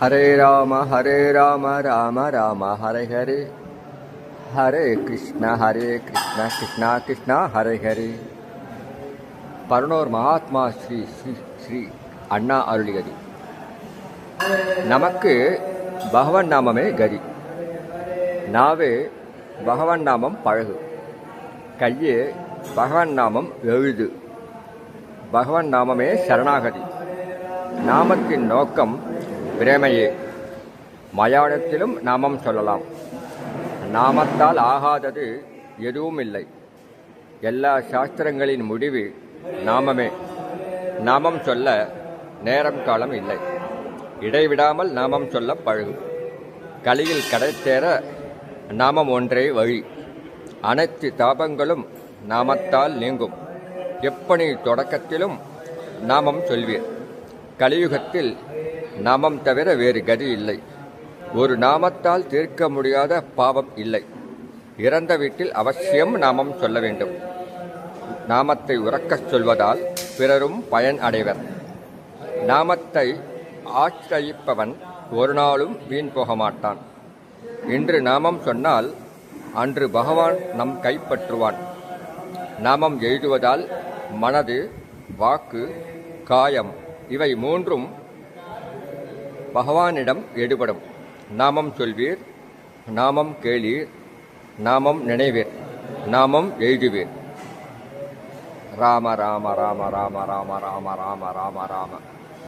ஹரே ராம ராம ராம ஹரே ஹரே, ஹரே கிருஷ்ணா கிருஷ்ணா கிருஷ்ணா ஹரே ஹரே. பரனோர் மகாத்மா ஸ்ரீ ஸ்ரீ ஸ்ரீ அண்ணா அருளிகதி. நமக்கு பகவன் நாமமே கதி. நாவே பகவன் நாமம் பழகு, கையே பகவன் நாமம் எழுது. பகவன் நாமமே சரணாகதி. நாமத்தின் நோக்கம் பிரேமையே. மயானத்திலும் நாமம் சொல்லலாம். நாமத்தால் ஆகாதது எதுவும் இல்லை. எல்லா சாஸ்திரங்களின் முடிவு நாமமே. நாமம் சொல்ல நேரம் காலம் இல்லை. இடைவிடாமல் நாமம் சொல்ல பழகு. கலியில் கடைத்தேற நாமம் ஒன்றே வழி. அனைத்து தாபங்களும் நாமத்தால் நீங்கும். எப்பணி தொடக்கத்திலும் நாமம் சொல்வீர். கலியுகத்தில் நாமம் தவிர வேறு கதி இல்லை. ஒரு நாமத்தால் தீர்க்க முடியாத பாவம் இல்லை. இறந்த வீட்டில் அவசியம் நாமம் சொல்ல வேண்டும். நாமத்தை உறக்கச் சொல்வதால் பிறரும் பயன் அடைவர். நாமத்தை ஆசிரயிப்பவன் ஒரு நாளும் வீண் போக மாட்டான். இன்று நாமம் சொன்னால் அன்று பகவான் நம் கைப்பற்றுவான். நாமம் எழுதுவதால் மனது, வாக்கு, காயம் இவை மூன்றும் பகவானிடம் எடுபடும். நாமம் சொல்வீர், நாமம் கேளீர், நாமம் நினைவீர், நாமம் எழுதுவீர். ராம ராம ராம ராம ராம ராம ராம ராம ராம.